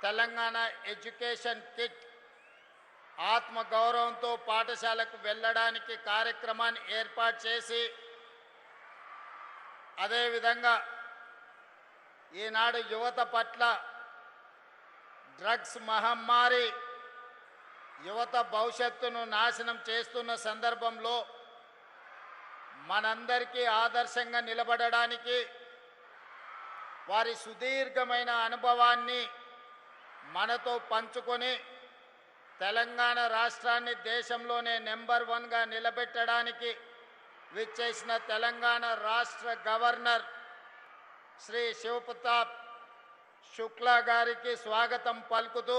Telangana education kit ఆత్మగౌరవంతో పాఠశాలకు వెళ్ళడానికి కార్యక్రమాన్ని ఏర్పాటు చేసి అదేవిధంగా ఈనాడు యువత పట్ల డ్రగ్స్ మహమ్మారి యువత భవిష్యత్తును నాశనం చేస్తున్న సందర్భంలో మనందరికీ ఆదర్శంగా నిలబడడానికి వారి సుదీర్ఘమైన అనుభవాన్ని మనతో పంచుకొని తెలంగాణ రాష్ట్రాన్ని దేశంలోనే నెంబర్ 1గా నిలబెట్టడానికి విచ్చేసిన తెలంగాణ రాష్ట్ర గవర్నర్ శ్రీ శివప్రతాప్ శుక్లా గారికి స్వాగతం పలుకుతూ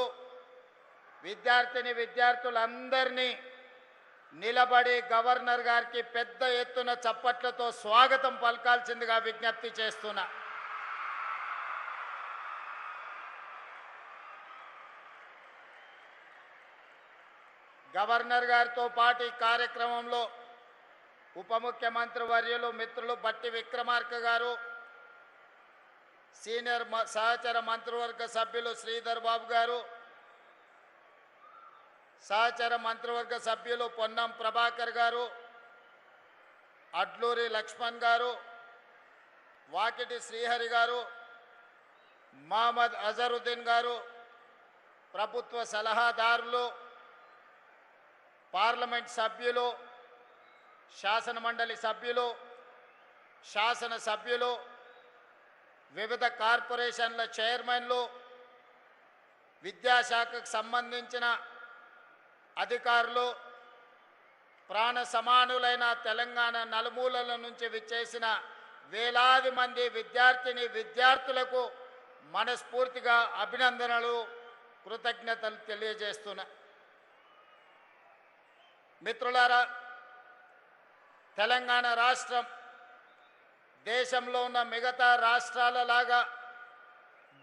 విద్యార్థులందరినీ నిలబడి గవర్నర్ గారికి పెద్ద ఎత్తున చప్పట్లతో స్వాగతం పలకాల్సిందిగా విజ్ఞప్తి చేస్తున్నా. గవర్నర్ గారితో పాటు ఈ కార్యక్రమంలో ఉప ముఖ్యమంత్రి వర్యులు మిత్రులు బట్టి విక్రమార్క గారు, సీనియర్ సహచర మంత్రివర్గ సభ్యులు శ్రీధర్ బాబు గారు, సహచర మంత్రివర్గ సభ్యులు పొన్నం ప్రభాకర్ గారు, అడ్లూరి లక్ష్మణ్ గారు, వాకిటి శ్రీహరి గారు, మహమ్మద్ అజరుద్దీన్ గారు, ప్రభుత్వ సలహాదారులు, పార్లమెంట్ సభ్యులు, శాసనమండలి సభ్యులు, శాసన సభ్యులు, వివిధ కార్పొరేషన్ల చైర్మన్లు, విద్యాశాఖకు సంబంధించిన అధికారులు, ప్రాణ సమానులైన తెలంగాణ నలుమూలల నుంచి విచ్చేసిన వేలాది మంది విద్యార్థులకు మనస్ఫూర్తిగా అభినందనలు, కృతజ్ఞతలు తెలియజేస్తున్నా. మిత్రులారా, తెలంగాణ రాష్ట్రం దేశంలో ఉన్న మిగతా రాష్ట్రాలలాగా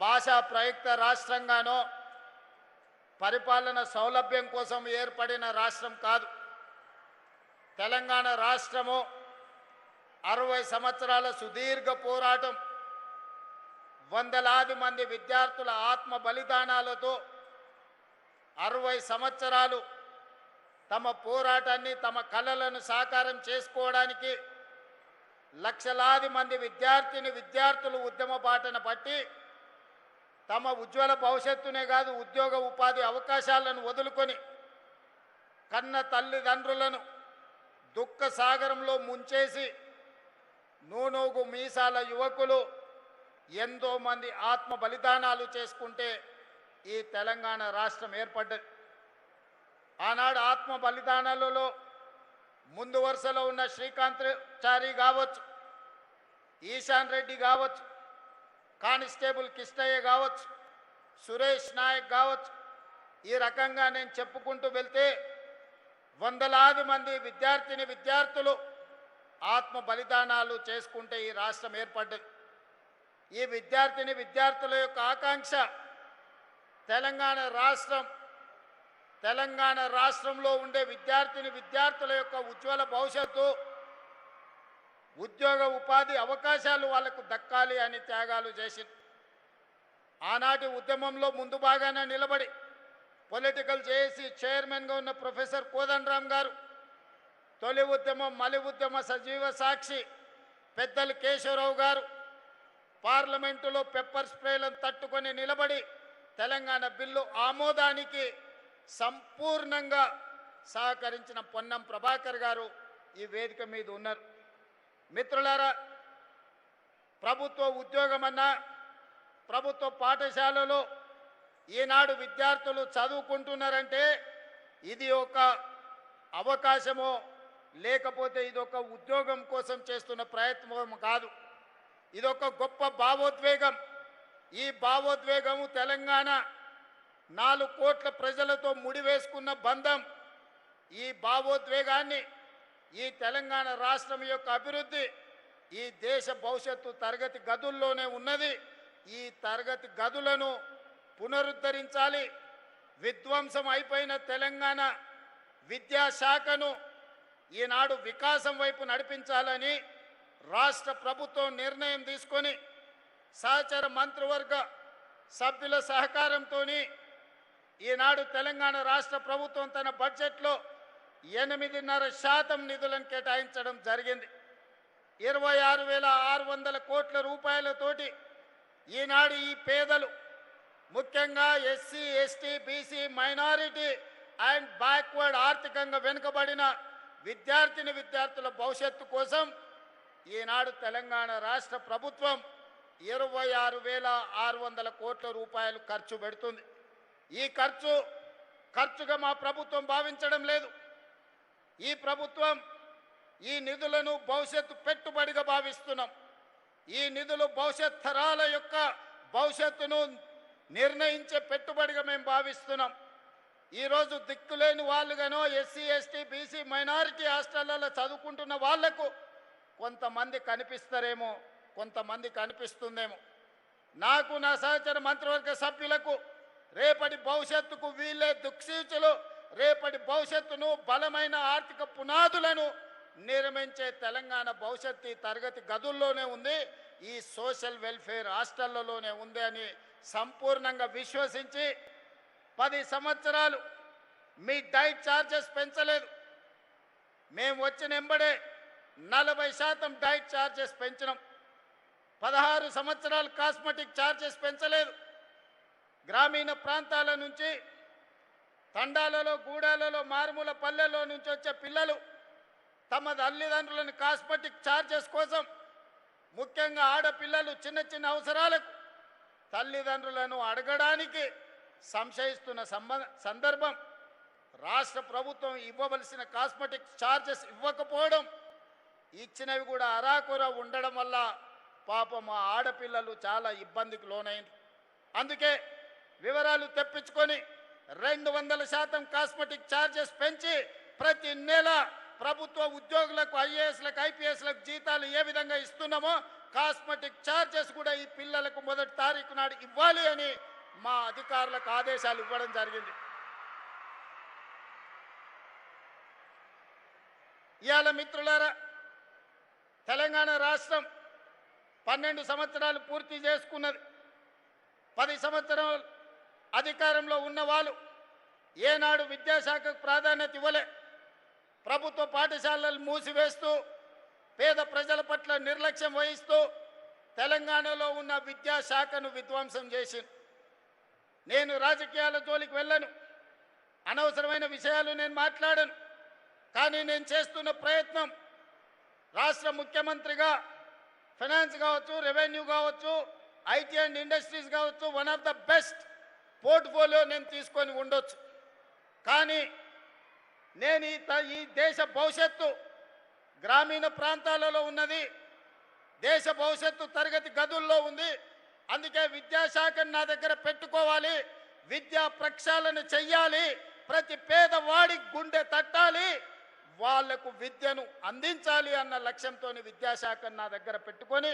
భాషా ప్రయుక్త రాష్ట్రంగానో పరిపాలన సౌలభ్యం కోసం ఏర్పడిన రాష్ట్రం కాదు. తెలంగాణ రాష్ట్రము 60 సంవత్సరాల సుదీర్ఘ పోరాటం, వందలాది మంది విద్యార్థుల ఆత్మ బలిదానాలతో 60 సంవత్సరాలు తమ పోరాటాన్ని, తమ కలలను సాకారం చేసుకోవడానికి లక్షలాది మంది విద్యార్థులు ఉద్యమ బాటన పట్టి తమ ఉజ్వల భవిష్యత్తునే కాదు ఉద్యోగ ఉపాధి అవకాశాలను వదులుకొని కన్న తల్లిదండ్రులను దుఃఖ సాగరంలో ముంచేసి నూనూగు మీసాల యువకులు ఎంతో మంది ఆత్మ బలిదానాలు చేసుకుంటే ఈ తెలంగాణ రాష్ట్రం ఏర్పడ్డది. ఆనాడు ఆత్మ బలిదానాలలో ముందు వరుసలో ఉన్న శ్రీకాంతాచారి కావచ్చు, ఈశాన్ రెడ్డి కావచ్చు, కానిస్టేబుల్ కిష్టయ్య కావచ్చు, సురేష్ నాయక్ కావచ్చు, ఈ రకంగా నేను చెప్పుకుంటూ వెళ్తే వందలాది మంది విద్యార్థులు ఆత్మ బలిదానాలు చేసుకుంటే ఈ రాష్ట్రం ఏర్పడ్డది. ఈ విద్యార్థుల యొక్క ఆకాంక్ష తెలంగాణ రాష్ట్రంలో ఉండే విద్యార్థుల యొక్క ఉజ్వల భవిష్యత్తు, ఉద్యోగ ఉపాధి అవకాశాలు వాళ్లకు దక్కాలి అని త్యాగాలు చేసింది. ఆనాటి ఉద్యమంలో ముందు భాగాన నిలబడి పొలిటికల్ జేఏసీ చైర్మన్గా ఉన్న ప్రొఫెసర్ కోదండరామ్ గారు, తొలి ఉద్యమం మలి ఉద్యమ సజీవ సాక్షి పెద్దలు కేశవరావు గారు, పార్లమెంటులో పెప్పర్ స్ప్రేలను తట్టుకొని నిలబడి తెలంగాణ బిల్లు ఆమోదానికి సంపూర్ణంగా సహకరించిన పొన్నం ప్రభాకర్ గారు ఈ వేదిక మీద ఉన్నారు. మిత్రులారా, ప్రభుత్వ ఉద్యోగమన్నా, ప్రభుత్వ పాఠశాలలో ఈనాడు విద్యార్థులు చదువుకుంటున్నారంటే ఇది ఒక అవకాశమో లేకపోతే ఇది ఒక ఉద్యోగం కోసం చేస్తున్న ప్రయత్నం కాదు. ఇదొక గొప్ప భావోద్వేగం. ఈ భావోద్వేగము తెలంగాణ 4 కోట్ల ప్రజలతో ముడివేసుకున్న బంధం. ఈ భావోద్వేగాన్ని, ఈ తెలంగాణ రాష్ట్రం యొక్క అభివృద్ధి, ఈ దేశ భవిష్యత్తు తరగతి గదుల్లోనే ఉన్నది. ఈ తరగతి గదులను పునరుద్ధరించాలి. విధ్వంసం అయిపోయిన తెలంగాణ విద్యాశాఖను ఈనాడు వికాసం వైపు నడిపించాలని రాష్ట్ర ప్రభుత్వం నిర్ణయం తీసుకొని సహచర మంత్రివర్గ సభ్యుల సహకారంతో ఈనాడు తెలంగాణ రాష్ట్ర ప్రభుత్వం తన బడ్జెట్లో 8.5% నిధులను కేటాయించడం జరిగింది. 26,600 కోట్ల రూపాయలతోటి ఈనాడు ఈ పేదలు, ముఖ్యంగా SC, ST, BC, minority and backward ఆర్థికంగా వెనుకబడిన విద్యార్థుల భవిష్యత్తు కోసం ఈనాడు తెలంగాణ రాష్ట్ర ప్రభుత్వం 26,600 కోట్ల రూపాయలు ఖర్చు పెడుతుంది. ఈ ఖర్చుగా మా ప్రభుత్వం భావించడం లేదు. ఈ ప్రభుత్వం ఈ నిధులను భవిష్యత్తు పెట్టుబడిగా భావిస్తున్నాం. ఈ నిధులు భవిష్యత్ తరాల యొక్క భవిష్యత్తును నిర్ణయించే పెట్టుబడిగా మేము భావిస్తున్నాం. ఈరోజు దిక్కులేని వాళ్ళుగానో ఎస్సీ, ఎస్టీ, బీసీ, మైనారిటీ హాస్టళ్లలో చదువుకుంటున్న వాళ్లకు కొంతమంది కనిపిస్తారేమో, కొంతమంది కనిపిస్తుందేమో. నాకు, నా సహచర మంత్రివర్గ సభ్యులకు రేపటి భవిష్యత్తుకు వీళ్ళే దిక్సూచులు, రేపటి భవిష్యత్తును బలమైన ఆర్థిక పునాదులను నిర్మించే తెలంగాణ భవిష్యత్తు తరగతి గదుల్లోనే ఉంది, ఈ సోషల్ వెల్ఫేర్ హాస్టళ్లలోనే ఉంది అని సంపూర్ణంగా విశ్వసించి 10 సంవత్సరాలు మీ డైట్ ఛార్జెస్ పెంచలేదు. మేము వచ్చిన ఎంబడే 40% డైట్ ఛార్జెస్ పెంచినాం. 16 సంవత్సరాలు కాస్మెటిక్ ఛార్జెస్ పెంచలేదు. గ్రామీణ ప్రాంతాల నుంచి, తండాలలో, గూడాలలో, మారుమూల పల్లెల్లో నుంచి వచ్చే పిల్లలు తమ తల్లిదండ్రులను కాస్మెటిక్ ఛార్జెస్ కోసం, ముఖ్యంగా ఆడపిల్లలు చిన్న చిన్న అవసరాలకు తల్లిదండ్రులను అడగడానికి సంశయిస్తున్న సందర్భం, రాష్ట్ర ప్రభుత్వం ఇవ్వవలసిన కాస్మెటిక్ ఛార్జెస్ ఇవ్వకపోవడం, ఇచ్చినవి కూడా అరాకొర ఉండడం వల్ల పాపం మా ఆడపిల్లలు చాలా ఇబ్బందికి లోనైంది. అందుకే వివరాలు తెప్పించుకొని 200% కాస్మెటిక్ ఛార్జెస్ పెంచి ప్రతి నెల ప్రభుత్వ ఉద్యోగులకు, ఐఏఎస్లకు, ఐపీఎస్లకు జీతాలు ఏ విధంగా ఇస్తున్నామో కాస్మెటిక్ ఛార్జెస్ కూడా ఈ పిల్లలకు 1వ తారీఖు నాడు ఇవ్వాలి అని మా అధికారులకు ఆదేశాలు ఇవ్వడం జరిగింది. ఇవాళ మిత్రులారా, తెలంగాణ రాష్ట్రం 12 సంవత్సరాలు పూర్తి చేసుకున్నది. 10 సంవత్సరాలు అధికారంలో ఉన్న వాళ్ళు ఏనాడు విద్యాశాఖకు ప్రాధాన్యత ఇవ్వలే. ప్రభుత్వ పాఠశాలలు మూసివేస్తూ, పేద ప్రజల పట్ల నిర్లక్ష్యం వహిస్తూ తెలంగాణలో ఉన్న విద్యాశాఖను విధ్వంసం చేసింది. నేను రాజకీయాల జోలికి వెళ్ళను, అనవసరమైన విషయాలు నేను మాట్లాడను. కానీ నేను చేస్తున్న ప్రయత్నం రాష్ట్ర ముఖ్యమంత్రిగా ఫైనాన్స్ కావచ్చు, రెవెన్యూ కావచ్చు, ఐటీ అండ్ ఇండస్ట్రీస్ కావచ్చు, one of the best portfolio నేను తీసుకొని ఉండొచ్చు. కానీ నేను ఈ దేశ భవిష్యత్తు గ్రామీణ ప్రాంతాలలో ఉన్నది, దేశ భవిష్యత్తు తరగతి గదుల్లో ఉంది. అందుకే విద్యాశాఖను నా దగ్గర పెట్టుకోవాలి, విద్యా ప్రక్షాళన చెయ్యాలి, ప్రతి పేదవాడి గుండె తట్టాలి, వాళ్లకు విద్యను అందించాలి అన్న లక్ష్యంతో విద్యాశాఖను నా దగ్గర పెట్టుకొని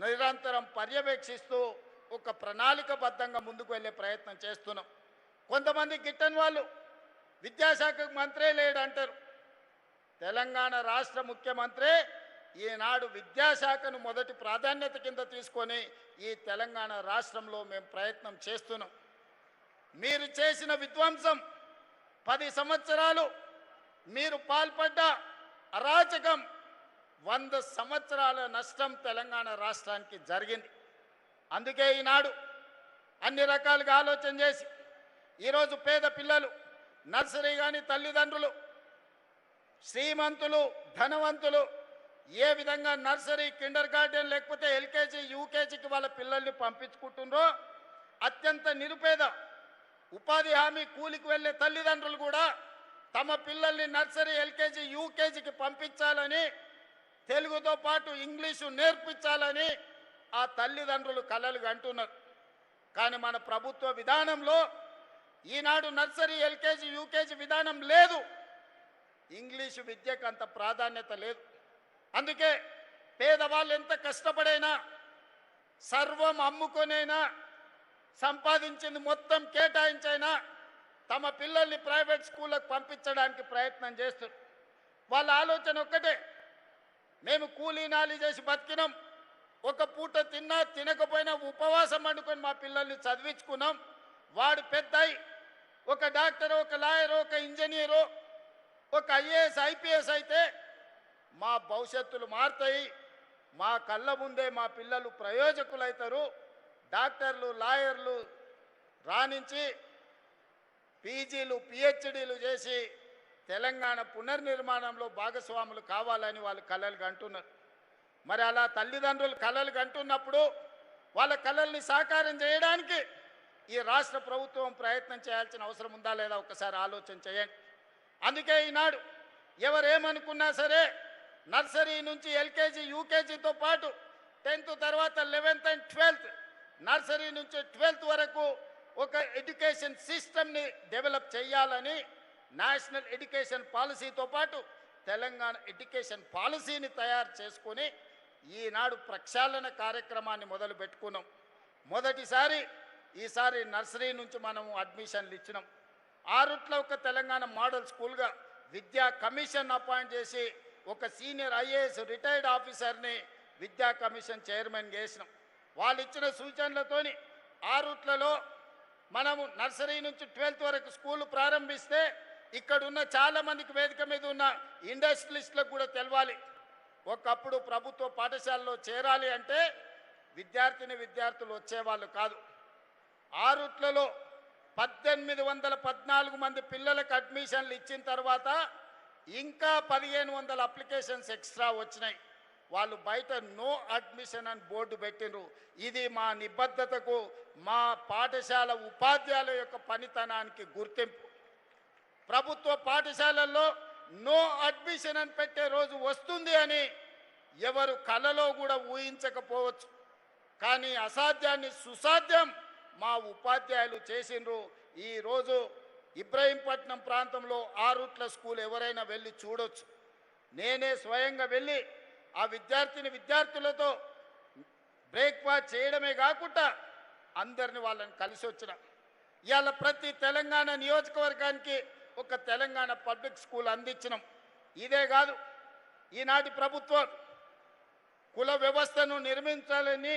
నిరంతరం పర్యవేక్షిస్తూ ఒక ప్రణాళికబద్ధంగా ముందుకు వెళ్ళే ప్రయత్నం చేస్తున్నాం. కొంతమంది గిట్టని వాళ్ళు విద్యాశాఖకు మంత్రే లేడు అంటారు. తెలంగాణ రాష్ట్ర ముఖ్యమంత్రి ఈనాడు విద్యాశాఖను మొదటి ప్రాధాన్యత కింద తీసుకొని ఈ తెలంగాణ రాష్ట్రంలో మేము ప్రయత్నం చేస్తున్నాం. మీరు చేసిన విధ్వంసం, 10 సంవత్సరాలు మీరు పాల్పడ్డ అరాచకం, 100 సంవత్సరాల నష్టం తెలంగాణ రాష్ట్రానికి జరిగింది. అందుకే ఈనాడు అన్ని రకాలుగా ఆలోచన చేసి ఈరోజు పేద పిల్లలు, నర్సరీ కానీ తల్లిదండ్రులు, శ్రీమంతులు, ధనవంతులు ఏ విధంగా నర్సరీ, కిండర్ గార్డెన్ లేకపోతే ఎల్కేజీ, యూకేజీకి వాళ్ళ పిల్లల్ని పంపించుకుంటుండ్రో, అత్యంత నిరుపేద ఉపాధి హామీ కూలికి వెళ్ళే తల్లిదండ్రులు కూడా తమ పిల్లల్ని నర్సరీ, ఎల్కేజీ, యూకేజీకి పంపించాలని, తెలుగుతో పాటు ఇంగ్లీషు నేర్పించాలని ఆ తల్లిదండ్రులు కలలు కంటున్నారు. కానీ మన ప్రభుత్వ విధానంలో ఈనాడు నర్సరీ, ఎల్కేజీ, యూకేజీ విధానం లేదు. ఇంగ్లీషు విద్యకు అంత ప్రాధాన్యత లేదు. అందుకే పేదవాళ్ళు ఎంత కష్టపడైనా, సర్వం అమ్ముకొనైనా, సంపాదించింది మొత్తం కేటాయించైనా తమ పిల్లల్ని ప్రైవేట్ స్కూళ్ళకు పంపించడానికి ప్రయత్నం చేస్తారు. వాళ్ళ ఆలోచన ఒక్కటే, మేము కూలీ నాలి చేసి బతికినాం, ఒక పూట తిన్నా తినకపోయినా ఉపవాసం వండుకొని మా పిల్లల్ని చదివించుకున్నాం. వాడు పెద్దయి ఒక డాక్టర్, ఒక లాయర్, ఒక ఇంజనీరు, ఒక ఐఏఎస్ ఐపీఎస్ అయితే మా భవిష్యత్తులు మారుతాయి. మా కళ్ళ ముందే మా పిల్లలు ప్రయోజకులవుతారు. డాక్టర్లు, లాయర్లు రాణించి పీజీలు, పిహెచ్డీలు చేసి తెలంగాణ పునర్నిర్మాణంలో భాగస్వాములు కావాలని వాళ్ళు కలలు కంటున్నారు. మరి అలా తల్లిదండ్రులు కలలు కంటున్నప్పుడు వాళ్ళ కలల్ని సాకారం చేయడానికి ఈ రాష్ట్ర ప్రభుత్వం ప్రయత్నం చేయాల్సిన అవసరం ఉందా లేదా ఒకసారి ఆలోచన చేయండి. అందుకే ఈనాడు ఎవరేమనుకున్నా సరే నర్సరీ నుంచి ఎల్కేజీ, యూకేజీతో పాటు 10th తర్వాత 11th and 12th, నర్సరీ నుంచి 12th వరకు ఒక ఎడ్యుకేషన్ సిస్టమ్ని డెవలప్ చేయాలని నేషనల్ ఎడ్యుకేషన్ పాలసీతో పాటు తెలంగాణ ఎడ్యుకేషన్ పాలసీని తయారు చేసుకొని ఈనాడు ప్రక్షాళన కార్యక్రమాన్ని మొదలు పెట్టుకున్నాం. మొదటిసారి ఈసారి నర్సరీ నుంచి మనము అడ్మిషన్లు ఇచ్చినాం. ఆ రూట్లో ఒక తెలంగాణ మోడల్ స్కూల్గా విద్యా కమిషన్ అపాయింట్ చేసి ఒక సీనియర్ ఐఏఎస్ రిటైర్డ్ ఆఫీసర్ని విద్యా కమిషన్ చైర్మన్ చేసినాం. వాళ్ళు ఇచ్చిన సూచనలతోని ఆ రూట్లలో మనము నర్సరీ నుంచి 12th వరకు స్కూలు ప్రారంభిస్తే ఇక్కడున్న చాలామందికి వేదిక మీద ఉన్న ఇండస్ట్రియలిస్టులకు కూడా తెలవాలి. ఒకప్పుడు ప్రభుత్వ పాఠశాలలో చేరాలి అంటే విద్యార్థులు వచ్చేవాళ్ళు కాదు. ఆ రూట్లలో 1814 మంది పిల్లలకు అడ్మిషన్లు ఇచ్చిన తర్వాత ఇంకా 1500 అప్లికేషన్స్ ఎక్స్ట్రా వచ్చినాయి. వాళ్ళు బయట నో అడ్మిషన్ అని బోర్డు పెట్టినరు. ఇది మా నిబద్ధతకు, మా పాఠశాల ఉపాధ్యాయుల యొక్క పనితనానికి గుర్తింపు. ప్రభుత్వ పాఠశాలల్లో నో అడ్మిషన్ అని పెట్టే రోజు వస్తుంది అని ఎవరు కలలో కూడా ఊహించకపోవచ్చు. కానీ అసాధ్యాన్ని సుసాధ్యం మా ఉపాధ్యాయులు చేసిండ్రు. ఈరోజు ఇబ్రహీంపట్నం ప్రాంతంలో ఆ రూట్ల స్కూల్ ఎవరైనా వెళ్ళి చూడొచ్చు. నేనే స్వయంగా వెళ్ళి ఆ విద్యార్థులతో బ్రేక్ఫాస్ట్ చేయడమే కాకుండా అందరిని వాళ్ళని కలిసి వచ్చిన. ఇవాళ ప్రతి తెలంగాణ నియోజకవర్గానికి ఒక తెలంగాణ పబ్లిక్ స్కూల్ అందించినాం. ఇదే కాదు, ఈనాటి ప్రభుత్వం కుల వ్యవస్థను నిర్మించాలని,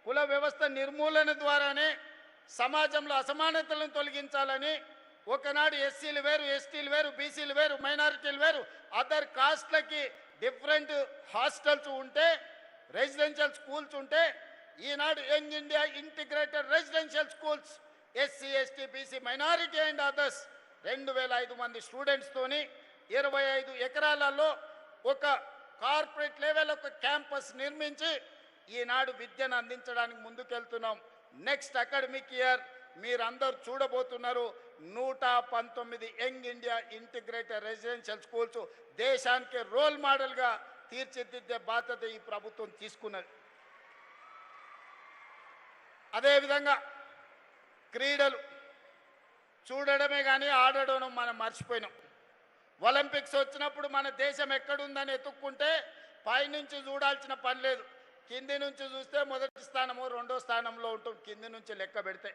కుల వ్యవస్థ నిర్మూలన ద్వారానే సమాజంలో అసమానతలను తొలగించాలని ఒకనాడు ఎస్సీలు వేరు, ఎస్టీలు వేరు, బీసీలు వేరు, మైనారిటీలు వేరు, అదర్ కాస్ట్లకి డిఫరెంట్ హాస్టల్స్ ఉంటే, రెసిడెన్షియల్ స్కూల్స్ ఉంటే ఈనాడు young India integrated residential schools SC, ST, BC, minority and others 2500 మంది స్టూడెంట్స్తోని 25 ఎకరాలలో ఒక కార్పొరేట్ లెవెల్ ఒక క్యాంపస్ నిర్మించి ఈనాడు విద్యను అందించడానికి ముందుకెళ్తున్నాం. నెక్స్ట్ అకాడమిక్ ఇయర్ మీరందరూ చూడబోతున్నారు 119 young India integrated residential schools దేశానికి రోల్ మోడల్గా తీర్చిదిద్దే బాధ్యత ఈ ప్రభుత్వం తీసుకున్నది. అదేవిధంగా క్రీడలు చూడడమే కానీ ఆడడం మనం మర్చిపోయినాం. ఒలింపిక్స్ వచ్చినప్పుడు మన దేశం ఎక్కడుందని ఎత్తుక్కుంటే పైనుంచి చూడాల్సిన పని లేదు. కింది నుంచి చూస్తే మొదటి స్థానమో రెండో స్థానంలో ఉంటుంది కింది నుంచి లెక్క పెడితే.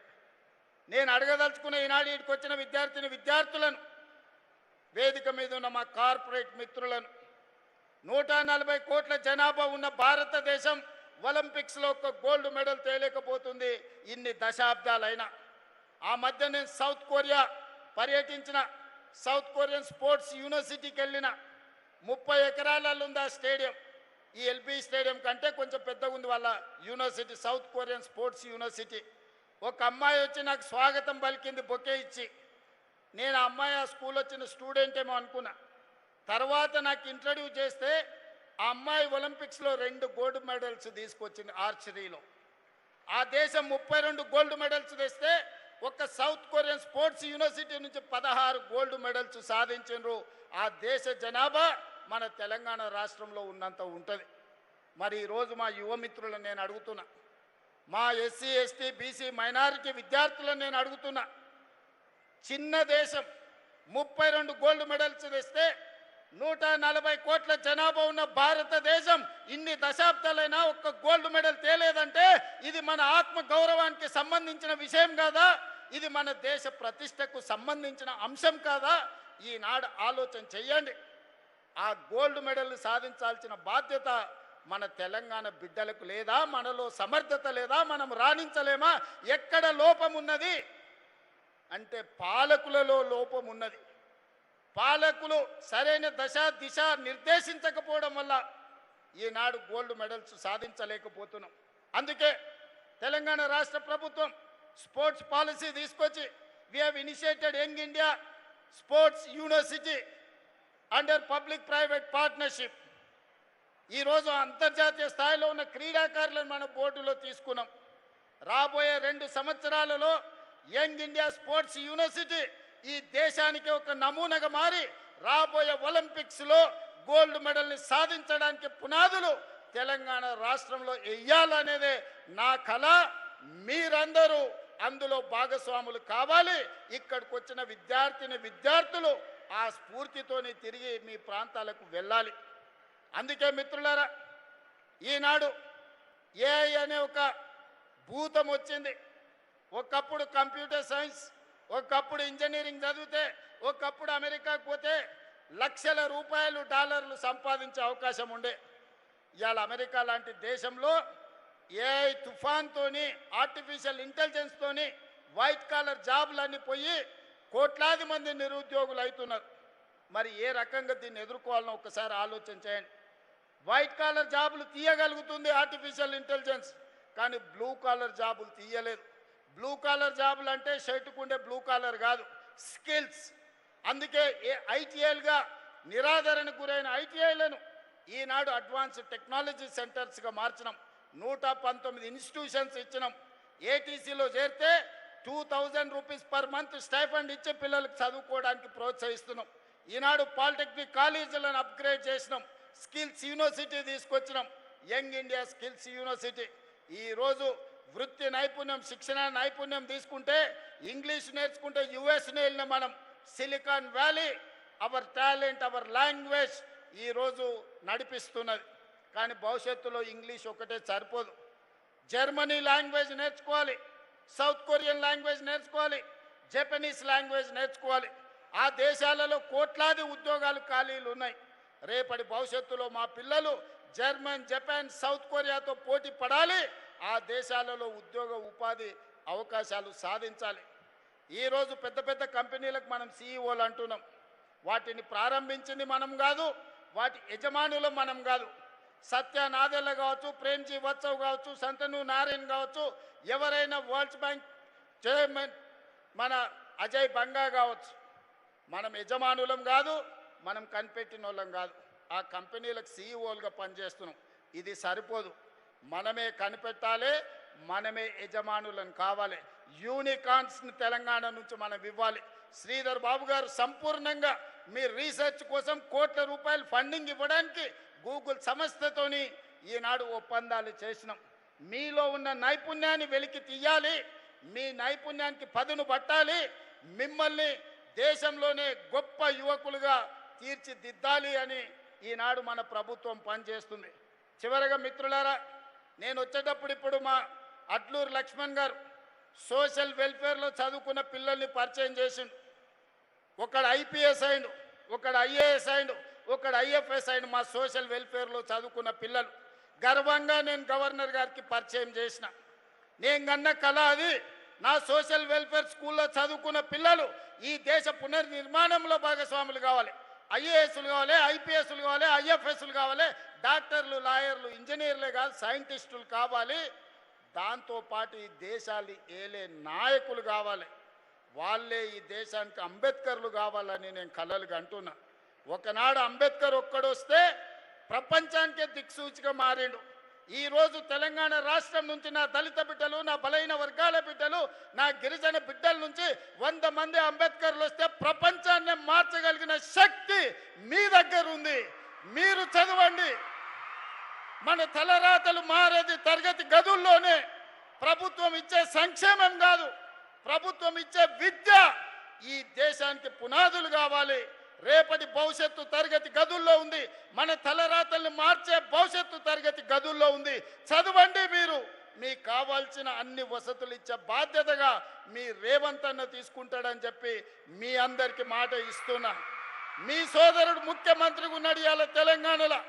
నేను అడగదలుచుకున్న ఈనాడు ఇక్కడికి వచ్చిన విద్యార్థులను, వేదిక మీద ఉన్న మా కార్పొరేట్ మిత్రులను, 140 కోట్ల జనాభా ఉన్న భారతదేశం ఒలింపిక్స్లో ఒక గోల్డ్ మెడల్ తేలేకపోతుంది ఇన్ని దశాబ్దాలైనా. ఆ మధ్య నేను సౌత్ కొరియా పర్యటించిన, సౌత్ కొరియన్ స్పోర్ట్స్ యూనివర్సిటీకి వెళ్ళిన. 30 ఎకరాలలో ఉంది ఆ స్టేడియం. ఈ ఎల్బీ స్టేడియం కంటే కొంచెం పెద్దగా ఉంది వాళ్ళ university, south Korean sports university. ఒక అమ్మాయి వచ్చి నాకు స్వాగతం పలికింది బొకే ఇచ్చి. నేను ఆ అమ్మాయి ఆ స్కూల్ వచ్చిన స్టూడెంట్ ఏమో అనుకున్నా. తర్వాత నాకు ఇంట్రడ్యూస్ చేస్తే ఆ అమ్మాయి ఒలింపిక్స్లో 2 గోల్డ్ మెడల్స్ తీసుకొచ్చింది ఆర్చరీలో. ఆ దేశం 32 గోల్డ్ మెడల్స్ తెస్తే ఒక సౌత్ కొరియన్ స్పోర్ట్స్ యూనివర్సిటీ నుంచి 16 గోల్డ్ మెడల్స్ సాధించారు. ఆ దేశ జనాభా మన తెలంగాణ రాష్ట్రంలో ఉన్నంత ఉంటుంది. మరి ఈరోజు మా యువమిత్రులను నేను అడుగుతున్నా, మా ఎస్సీ, ఎస్టీ, బీసీ, మైనారిటీ విద్యార్థులను నేను అడుగుతున్నా, చిన్న దేశం 32 గోల్డ్ మెడల్స్ తెస్తే 140 కోట్ల జనాభా ఉన్న భారతదేశం ఇన్ని దశాబ్దాలైనా ఒక్క గోల్డ్ మెడల్ తేలేదంటే ఇది మన ఆత్మ గౌరవానికి సంబంధించిన విషయం కాదా? ఇది మన దేశ ప్రతిష్టకు సంబంధించిన అంశం కాదా? ఈనాడు ఆలోచన చెయ్యండి. ఆ గోల్డ్ మెడల్ సాధించాల్సిన బాధ్యత మన తెలంగాణ బిడ్డలకు లేదా, మనలో సమర్థత లేదా, మనం రాణించలేమా? ఎక్కడ లోపం ఉన్నది అంటే పాలకులలో లోపం ఉన్నది. పాలకులు సరైన దిశ నిర్దేశించకపోవడం వల్ల ఈనాడు గోల్డ్ మెడల్స్ సాధించలేకపోతున్నాం. అందుకే తెలంగాణ రాష్ట్ర ప్రభుత్వం స్పోర్ట్స్ పాలసీ తీసుకొచ్చి we have initiated young India sports university under public private partnership. ఈరోజు అంతర్జాతీయ స్థాయిలో ఉన్న క్రీడాకారులను మన బోర్డులో తీసుకున్నాం. రాబోయే 2 సంవత్సరాలలో యంగ్ ఇండియా స్పోర్ట్స్ యూనివర్సిటీ ఈ దేశానికి ఒక నమూనాగా మారి రాబోయే ఒలింపిక్స్లో గోల్డ్ మెడల్ని సాధించడానికి పునాదులు తెలంగాణ రాష్ట్రంలో వేయాలనేదే నా కళ. మీరందరూ అందులో భాగస్వాములు కావాలి. ఇక్కడికి వచ్చిన విద్యార్థులు ఆ స్ఫూర్తితోని తిరిగి మీ ప్రాంతాలకు వెళ్ళాలి. అందుకే మిత్రులారా, ఈనాడు ఏఐ అనే ఒక భూతం వచ్చింది. ఒకప్పుడు కంప్యూటర్ సైన్స్, ఒకప్పుడు ఇంజనీరింగ్ చదివితే, ఒకప్పుడు అమెరికాకు పోతే లక్షల రూపాయలు డాలర్లు సంపాదించే అవకాశం ఉండే. ఇవాళ అమెరికా లాంటి దేశంలో ఏఐ తుఫాన్తోని, ఆర్టిఫిషియల్ ఇంటెలిజెన్స్తోని వైట్ కాలర్ జాబులన్నీ పోయి కోట్లాది మంది నిరుద్యోగులు అవుతున్నారు. మరి ఏ రకంగా దీన్ని ఎదుర్కోవాలనో ఒకసారి ఆలోచన చేయండి. వైట్ కాలర్ జాబులు తీయగలుగుతుంది ఆర్టిఫిషియల్ ఇంటెలిజెన్స్, కానీ బ్లూ కాలర్ జాబులు తీయలేదు. బ్లూ కాలర్ జాబులు అంటే షర్టుకుండే బ్లూ కాలర్ కాదు, స్కిల్స్. అందుకే ఐటీఐలుగా నిరాదరణకు గురైన ఐటీఐలను ఈనాడు అడ్వాన్స్డ్ టెక్నాలజీ సెంటర్స్గా మార్చినాం. 119 ఇన్స్టిట్యూషన్స్ ఇచ్చినాం. ఏటీసీలో చేరితే 2000 రూపీస్ పర్ మంత్ స్టైఫండ్ ఇచ్చి పిల్లలకు చదువుకోవడానికి ప్రోత్సహిస్తున్నాం. ఈనాడు పాలిటెక్నిక్ కాలేజీలను అప్గ్రేడ్ చేసినాం. స్కిల్స్ యూనివర్సిటీ తీసుకొచ్చినాం, యంగ్ ఇండియా స్కిల్స్ యూనివర్సిటీ. ఈరోజు వృత్తి నైపుణ్యం, శిక్షణ నైపుణ్యం తీసుకుంటే, ఇంగ్లీష్ నేర్చుకుంటే యుఎస్ని వెళ్ళిన మనం. Silicon valley hour talent, hour language ఈరోజు నడిపిస్తున్నది. కానీ భవిష్యత్తులో ఇంగ్లీష్ ఒకటే సరిపోదు. జర్మనీ లాంగ్వేజ్ నేర్చుకోవాలి, సౌత్ కొరియన్ లాంగ్వేజ్ నేర్చుకోవాలి, జపనీస్ లాంగ్వేజ్ నేర్చుకోవాలి. ఆ దేశాలలో కోట్లాది ఉద్యోగాలు ఖాళీలు ఉన్నాయి. రేపటి భవిష్యత్తులో మా పిల్లలు జర్మన్, జపాన్, సౌత్ కొరియాతో పోటీ పడాలి. ఆ దేశాలలో ఉద్యోగ ఉపాధి అవకాశాలు సాధించాలి. ఈరోజు పెద్ద పెద్ద కంపెనీలకు మనం సీఈఓలు అంటున్నాం. వాటిని ప్రారంభించింది మనం కాదు, వాటి యజమానులు మనం కాదు. సత్య నాదెల్ల కావచ్చు, ప్రేమ్జీ వత్సవ్ కావచ్చు, సంతను నారాయణ్ కావచ్చు, ఎవరైనా వరల్డ్ బ్యాంక్ చైర్మన్ మన అజయ్ బంగా కావచ్చు. మనం యజమానులం కాదు, మనం కనిపెట్టిన వాళ్ళం కాదు. ఆ కంపెనీలకు సీఈఓలుగా పనిచేస్తున్నాం. ఇది సరిపోదు, మనమే కనిపెట్టాలి, మనమే యజమానులను కావాలి. యూనికార్న్స్ని తెలంగాణ నుంచి మనం ఇవ్వాలి. శ్రీధర్ బాబు గారు సంపూర్ణంగా మీ రీసెర్చ్ కోసం కోట్ల రూపాయలు ఫండింగ్ ఇవ్వడానికి గూగుల్ సంస్థతోని ఈనాడు ఒప్పందాలు చేసినాం. మీలో ఉన్న నైపుణ్యాన్ని వెలికి తీయాలి, మీ నైపుణ్యానికి పదును పట్టాలి, మిమ్మల్ని దేశంలోనే గొప్ప యువకులుగా తీర్చిదిద్దాలి అని ఈనాడు మన ప్రభుత్వం పనిచేస్తుంది. చివరగా మిత్రులారా, నేను వచ్చేటప్పుడు ఇప్పుడు మా అడ్లూరు లక్ష్మణ్ గారు సోషల్ వెల్ఫేర్లో చదువుకున్న పిల్లల్ని పరిచయం చేసిండు. ఒకడు ఐపీఎస్ అయిండు, ఒకడు ఐఏఎస్ అయిండు, ఒకడు ఐఎఫ్ఎస్ అయిండు. మా సోషల్ వెల్ఫేర్లో చదువుకున్న పిల్లలు గర్వంగా నేను గవర్నర్ గారికి పరిచయం చేసిన. నేను కన్న కళ అది. నా సోషల్ వెల్ఫేర్ స్కూల్లో చదువుకున్న పిల్లలు ఈ దేశ పునర్నిర్మాణంలో భాగస్వాములు కావాలి. ఐఏఎస్లు కావాలి, ఐపీఎస్లు కావాలి, ఐఎఫ్ఎస్లు కావాలి, డాక్టర్లు, లాయర్లు, ఇంజనీర్లే కాదు, సైంటిస్టులు కావాలి. దాంతోపాటు ఈ దేశాన్ని ఏలే నాయకులు కావాలి. వాళ్ళే ఈ దేశానికి అంబేద్కర్లు కావాలని నేను కలలుగా అంటున్నా. ఒకనాడు అంబేద్కర్ ఒక్కడొస్తే ప్రపంచానికే దిక్సూచిగా మారిండు. ఈరోజు తెలంగాణ రాష్ట్రం నుంచి నా దళిత బిడ్డలు, నా బలైన వర్గాల బిడ్డలు, నా గిరిజన బిడ్డల నుంచి 100 మంది అంబేద్కర్లు వస్తే ప్రపంచాన్ని మార్చగలిగిన శక్తి మీ దగ్గర ఉంది. మీరు చదవండి. మన తలరాతలు మారేది తరగతి గదుల్లోనే. ప్రభుత్వం ఇచ్చే సంక్షేమం కాదు, ప్రభుత్వం ఇచ్చే విద్య ఈ దేశానికి పునాదులు కావాలి. రేపటి భవిష్యత్తు తరగతి గదుల్లో ఉంది. మన తలరాతల్ని మార్చే భవిష్యత్తు తరగతి గదుల్లో ఉంది. చదవండి. మీరు మీకు కావాల్సిన అన్ని వసతులు ఇచ్చే బాధ్యతగా మీ రేవంత్ అన్న తీసుకుంటాడని చెప్పి మీ అందరికీ మాట ఇస్తున్నా. మీ సోదరుడు ముఖ్యమంత్రిగా ఉన్నాడు ఇవాళ తెలంగాణలో.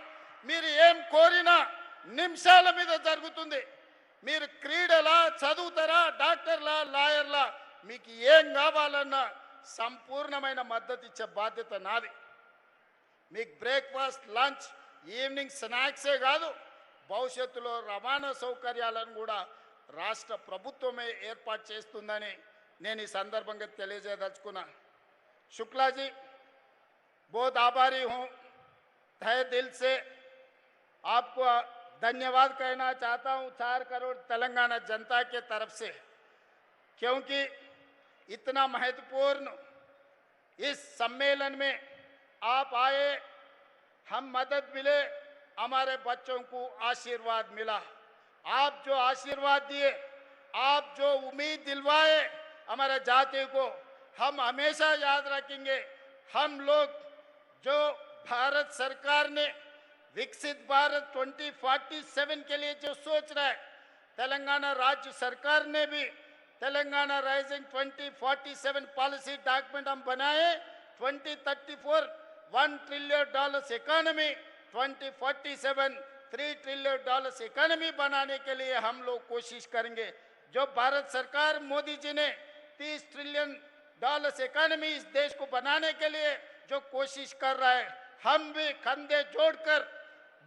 మీరు ఏం కోరినా నిమిషాల మీద జరుగుతుంది. మీరు క్రీడలా, చదువుతారా, డాక్టర్లా, లాయర్లా, మీకు ఏం కావాలన్నా సంపూర్ణమైన మద్దతు ఇచ్చే బాధ్యత నాది. మీకు బ్రేక్ఫాస్ట్, లంచ్, ఈవినింగ్ స్నాక్సే కాదు, భవిష్యత్తులో రవాణా సౌకర్యాలను కూడా రాష్ట్ర ప్రభుత్వమే ఏర్పాటు చేస్తుందని నేను ఈ సందర్భంగా తెలియజేయదలుచుకున్నా. शुक्ला जी, बहुत आभारी हूँ, तहे दिल से आपको धन्यवाद कहना चाहता हूँ 4 करोड़ तेलंगाना जनता के तरफ से, क्योंकि इतना महत्वपूर्ण इस सम्मेलन में आप आए, हम मदद मिले, हमारे बच्चों को आशीर्वाद मिला। आप जो आशीर्वाद दिए, आप जो उम्मीद दिलवाए हमारे जाति को, हम हमेशा याद रखेंगे। हम लोग जो भारत सरकार ने विकसित भारत 2047 के लिए जो सोच रहा है, तेलंगाना राज्य सरकार ने भी तेलंगाना राइजिंग 2047 पॉलिसी डॉक्यूमेंट हम बनाए। 2034 $1 ट्रिलियन इकोनॉमी, 2047 $3 ट्रिलियन इकोनॉमी बनाने के लिए हम लोग कोशिश करेंगे। जो भारत सरकार मोदी जी ने $30 ट्रिलियन इकोनॉमी इस देश को बनाने के लिए जो कोशिश कर रहा है, हम भी कंधे जोड़कर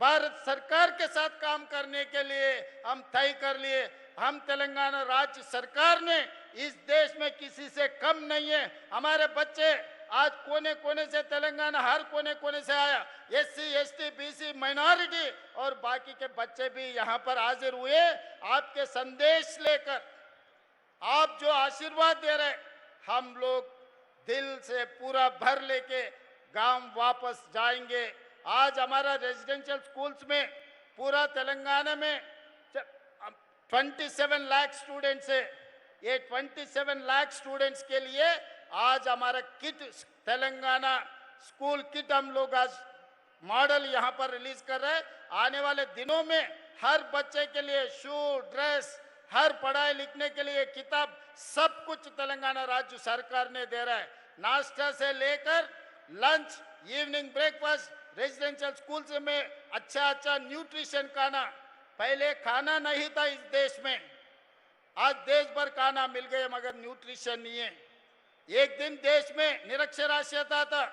भारत सरकार के साथ काम करने के लिए हम तय कर लिए। हम तेलंगाना राज्य सरकार ने इस देश में किसी से कम नहीं है। हमारे बच्चे आज कोने कोने से, तेलंगाना हर कोने कोने से आया, SC, ST, BC, माइनॉरिटी और बाकी के बच्चे भी यहाँ पर हाजिर हुए। आपके संदेश लेकर, आप जो आशीर्वाद दे रहे, हम लोग दिल से पूरा भर लेके गांव वापस जाएंगे। आज हमारा रेजिडेंशियल स्कूल्स में पूरा तेलंगाना में 27 लाख स्टूडेंट्स है। ये 27 लाख स्टूडेंट्स के लिए आज हमारा किट, तेलंगाना स्कूल किट हम लोग आज मॉडल यहाँ पर रिलीज कर रहे हैं। आने वाले दिनों में हर बच्चे के लिए शू, ड्रेस, हर पढ़ाई लिखने के लिए किताब, सब कुछ तेलंगाना राज्य सरकार ने दे रहा है। नाश्ता से लेकर lunch, evening breakfast, residential schools में अच्छा न्यूट्रिशन खाना, पहले खाना नहीं था इस देश में, आज देश भर खाना मिल गए मगर न्यूट्रिशन नहीं है। एक दिन देश में निरक्षरास्यता था,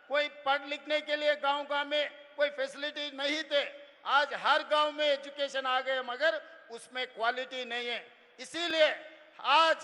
कोई पढ़ लिखने के लिए गांव में कोई फैसिलिटी नहीं थे। आज हर गांव में एजुकेशन आ गए मगर उसमें क्वालिटी नहीं है। इसीलिए आज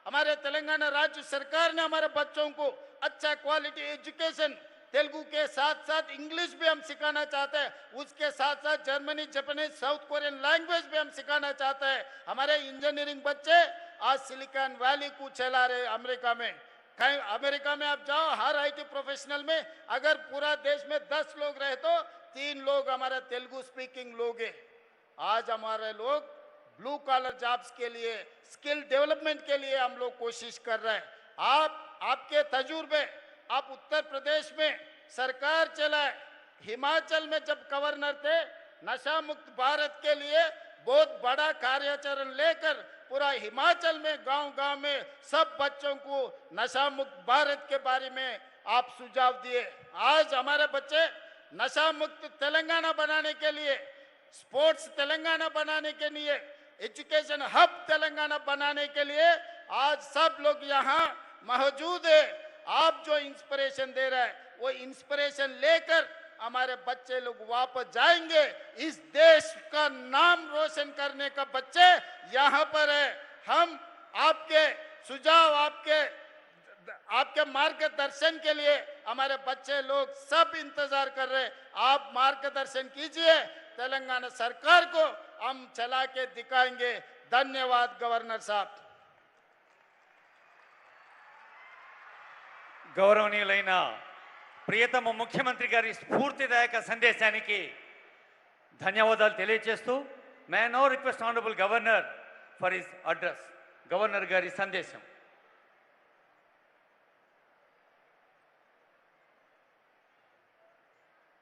हमारे तेलंगाना राज्य सरकार ने हमारे बच्चों को अच्छा क्वालिटी एजुकेशन, तेलुगु के साथ साथ इंग्लिश भी हम सिखाना चाहते हैं, उसके साथ साथ Germany, Japanese, south Korean language भी हम सिखाना चाहते हैं। हमारे इंजीनियरिंग बच्चे आज सिलिकॉन वैली को चला रहे। अमेरिका में आप जाओ, हर IT प्रोफेशनल में अगर पूरा देश में 10 लोग रहे तो 3 लोग हमारे तेलुगु स्पीकिंग लोग हैं। आज हमारे लोग ब्लू कॉलर जॉब्स के लिए, स्किल डेवलपमेंट के लिए हम लोग कोशिश कर रहे हैं। आपके तजुर्बे, आप उत्तर प्रदेश में सरकार चलाए, हिमाचल में जब गवर्नर थे, नशा मुक्त भारत के लिए बहुत बड़ा कार्याचरण लेकर पूरा हिमाचल में गांव-गांव में सब बच्चों को नशा मुक्त भारत के बारे में आप सुझाव दिए। आज हमारे बच्चे नशा मुक्त तेलंगाना बनाने के लिए, स्पोर्ट्स तेलंगाना बनाने के लिए, एजुकेशन हब तेलंगाना बनाने के लिए आज सब लोग यहाँ मौजूद है। आप जो इंस्पिरेशन दे रहे हैं वो इंस्पिरेशन लेकर हमारे बच्चे लोग वापस जाएंगे। इस देश का नाम रोशन करने का बच्चे यहाँ पर है। हम आपके सुझाव, आपके मार्गदर्शन के लिए हमारे बच्चे लोग सब इंतजार कर रहे हैं। आप मार्गदर्शन कीजिए, तेलंगाना सरकार को हम चला के दिखाएंगे। धन्यवाद गवर्नर साहब। గౌరవనీయులైన ప్రియతమ ముఖ్యమంత్రి గారి స్ఫూర్తిదాయక సందేశానికి ధన్యవాదాలు తెలియజేస్తూ may know request honourable governor for his address. Governor గారి సందేశం.